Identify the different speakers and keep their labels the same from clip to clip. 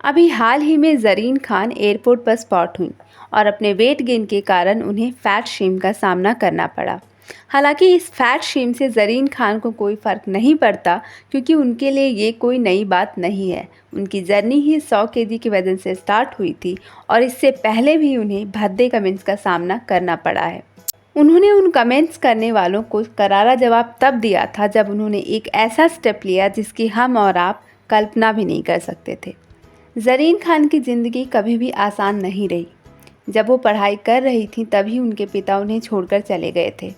Speaker 1: अभी हाल ही में ज़रीन खान एयरपोर्ट पर स्पॉट हुईं और अपने वेट गेन के कारण उन्हें फैट शेम का सामना करना पड़ा। हालांकि इस फैट शेम से ज़रीन खान को कोई फ़र्क नहीं पड़ता, क्योंकि उनके लिए ये कोई नई बात नहीं है। उनकी जर्नी ही 100 केजी के वजन से स्टार्ट हुई थी और इससे पहले भी उन्हें भद्दे कमेंट्स का सामना करना पड़ा है। उन्होंने उन कमेंट्स करने वालों को करारा जवाब तब दिया था जब उन्होंने एक ऐसा स्टेप लिया जिसकी हम और आप कल्पना भी नहीं कर सकते थे। ज़रीन खान की ज़िंदगी कभी भी आसान नहीं रही। जब वो पढ़ाई कर रही थीं तभी उनके पिता उन्हें छोड़कर चले गए थे।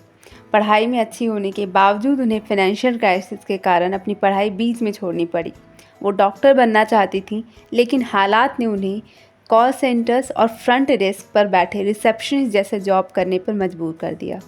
Speaker 1: पढ़ाई में अच्छी होने के बावजूद उन्हें फाइनेंशियल क्राइसिस के कारण अपनी पढ़ाई बीच में छोड़नी पड़ी। वो डॉक्टर बनना चाहती थीं, लेकिन हालात ने उन्हें कॉल सेंटर्स और फ्रंट डेस्क पर बैठे रिसेप्शनिस्ट जैसे जॉब करने पर मजबूर कर दिया।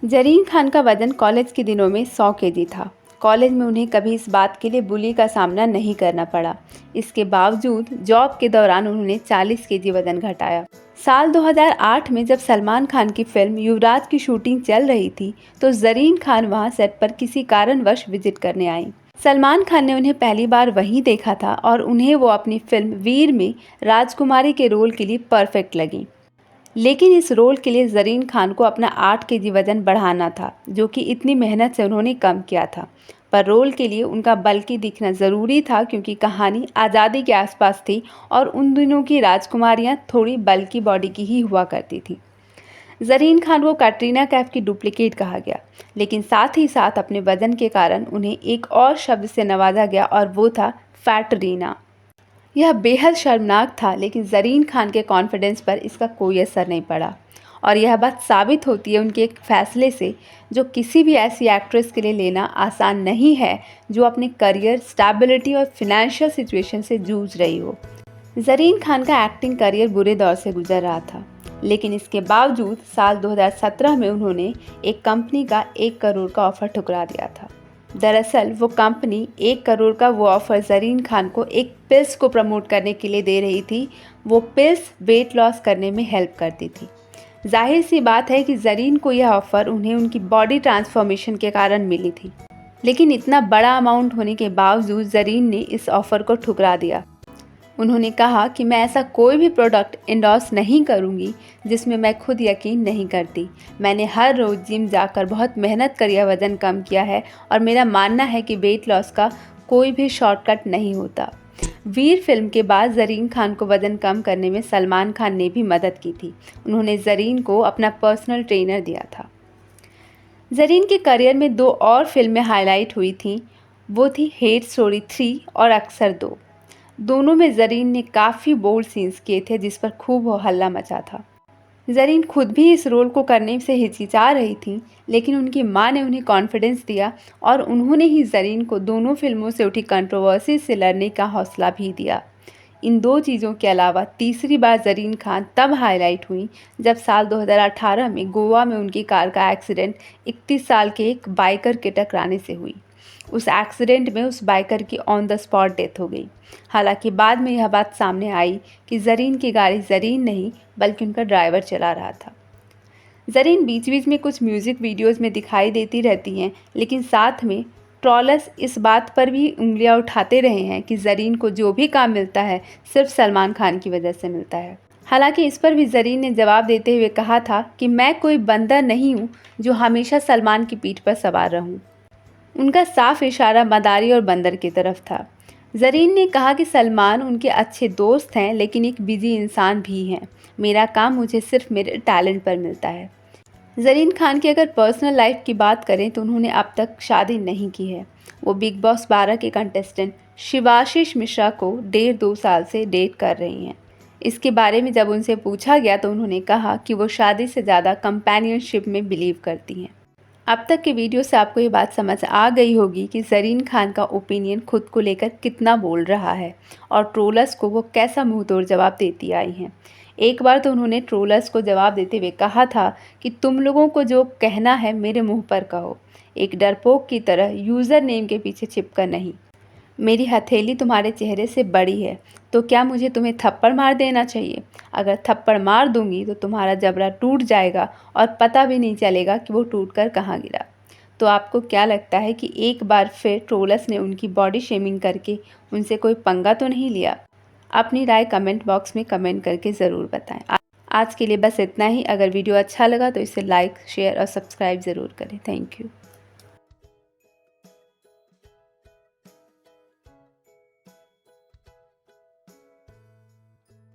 Speaker 1: ज़रीन खान का वजन कॉलेज के दिनों में 100 केजी था। कॉलेज में उन्हें कभी इस बात के लिए बुली का सामना नहीं करना पड़ा। इसके बावजूद जॉब के दौरान उन्होंने 40 केजी वजन घटाया। साल 2008 में जब सलमान खान की फिल्म युवराज की शूटिंग चल रही थी, तो ज़रीन खान वहां सेट पर किसी कारणवश विजिट करने आईं। सलमान खान ने उन्हें पहली बार वहीं देखा था और उन्हें वो अपनी फिल्म वीर में राजकुमारी के रोल के लिए परफेक्ट लगी। लेकिन इस रोल के लिए ज़रीन खान को अपना 8 केजी वजन बढ़ाना था, जो कि इतनी मेहनत से उन्होंने कम किया था। पर रोल के लिए उनका बल्कि दिखना ज़रूरी था, क्योंकि कहानी आज़ादी के आसपास थी और उन दिनों की राजकुमारियां थोड़ी बल्कि बॉडी की ही हुआ करती थी। ज़रीन खान को कैटरीना कैफ की डुप्लीकेट कहा गया, लेकिन साथ ही साथ अपने वजन के कारण उन्हें एक और शब्द से नवाजा गया और वो था फैटरीना। यह बेहद शर्मनाक था, लेकिन ज़रीन खान के कॉन्फिडेंस पर इसका कोई असर नहीं पड़ा और यह बात साबित होती है उनके एक फ़ैसले से, जो किसी भी ऐसी एक्ट्रेस के लिए लेना आसान नहीं है जो अपने करियर, स्टेबिलिटी और फिनेंशियल सिचुएशन से जूझ रही हो। ज़रीन खान का एक्टिंग करियर बुरे दौर से गुजर रहा था, लेकिन इसके बावजूद साल 2017 में उन्होंने एक कंपनी का 1 करोड़ का ऑफ़र ठुकरा दिया था। दरअसल वो कंपनी 1 करोड़ का वो ऑफ़र ज़रीन खान को एक पिल्स को प्रमोट करने के लिए दे रही थी। वो पिल्स वेट लॉस करने में हेल्प करती थी। जाहिर सी बात है कि ज़रीन को यह ऑफ़र उन्हें उनकी बॉडी ट्रांसफॉर्मेशन के कारण मिली थी, लेकिन इतना बड़ा अमाउंट होने के बावजूद ज़रीन ने इस ऑफ़र को ठुकरा दिया। उन्होंने कहा कि मैं ऐसा कोई भी प्रोडक्ट एंडोर्स नहीं करूंगी जिसमें मैं खुद यकीन नहीं करती। मैंने हर रोज़ जिम जाकर बहुत मेहनत कर यह वज़न कम किया है और मेरा मानना है कि वेट लॉस का कोई भी शॉर्टकट नहीं होता। वीर फिल्म के बाद ज़रीन खान को वज़न कम करने में सलमान खान ने भी मदद की थी। उन्होंने ज़रीन को अपना पर्सनल ट्रेनर दिया था। ज़रीन के करियर में 2 और फिल्में हाईलाइट हुई थीं। वो थी हेट स्टोरी 3 और अक्सर 2। दोनों में ज़रीन ने काफ़ी बोल्ड सीन्स किए थे, जिस पर खूब हल्ला मचा था। ज़रीन खुद भी इस रोल को करने से हिचकिचा रही थीं, लेकिन उनकी मां ने उन्हें कॉन्फिडेंस दिया और उन्होंने ही ज़रीन को दोनों फिल्मों से उठी कंट्रोवर्सी से लड़ने का हौसला भी दिया। इन 2 चीज़ों के अलावा तीसरी बार ज़रीन खान तब हाईलाइट हुई जब साल 2018 में गोवा में उनकी कार का एक्सीडेंट 31 साल के एक बाइकर के टकराने से हुई। उस एक्सीडेंट में उस बाइकर की ऑन द स्पॉट डेथ हो गई। हालांकि बाद में यह बात सामने आई कि ज़रीन की गाड़ी ज़रीन नहीं बल्कि उनका ड्राइवर चला रहा था। ज़रीन बीच बीच में कुछ म्यूज़िक वीडियोज़ में दिखाई देती रहती हैं, लेकिन साथ में ट्रोलर्स इस बात पर भी उंगलियां उठाते रहे हैं कि ज़रीन को जो भी काम मिलता है सिर्फ सलमान खान की वजह से मिलता है। हालांकि इस पर भी ज़रीन ने जवाब देते हुए कहा था कि मैं कोई बंदर नहीं हूँ जो हमेशा सलमान की पीठ पर सवार रहूँ। उनका साफ इशारा मदारी और बंदर की तरफ था। ज़रीन ने कहा कि सलमान उनके अच्छे दोस्त हैं, लेकिन एक बिजी इंसान भी हैं। मेरा काम मुझे सिर्फ मेरे टैलेंट पर मिलता है। ज़रीन खान की अगर पर्सनल लाइफ की बात करें तो उन्होंने अब तक शादी नहीं की है। वो बिग बॉस 12 के कंटेस्टेंट शिवाशीष मिश्रा को 1.5-2 साल से डेट कर रही हैं। इसके बारे में जब उनसे पूछा गया तो उन्होंने कहा कि वो शादी से ज़्यादा कंपेनियनशिप में बिलीव करती हैं। अब तक के वीडियो से आपको ये बात समझ आ गई होगी कि ज़रीन खान का ओपिनियन खुद को लेकर कितना बोल रहा है और ट्रोलर्स को वो कैसा मुंहतोड़ जवाब देती आई हैं। एक बार तो उन्होंने ट्रोलर्स को जवाब देते हुए कहा था कि तुम लोगों को जो कहना है मेरे मुंह पर कहो, एक डरपोक की तरह यूज़र नेम के पीछे छिपकर नहीं। मेरी हथेली तुम्हारे चेहरे से बड़ी है, तो क्या मुझे तुम्हें थप्पड़ मार देना चाहिए? अगर थप्पड़ मार दूंगी तो तुम्हारा जबड़ा टूट जाएगा और पता भी नहीं चलेगा कि वो टूटकर कहाँ गिरा। तो आपको क्या लगता है कि एक बार फिर ट्रोलर्स ने उनकी बॉडी शेमिंग करके उनसे कोई पंगा तो नहीं लिया? अपनी राय कमेंट बॉक्स में कमेंट करके ज़रूर बताएं। आज के लिए बस इतना ही। अगर वीडियो अच्छा लगा तो इसे लाइक, शेयर और सब्सक्राइब ज़रूर करें। Thank you.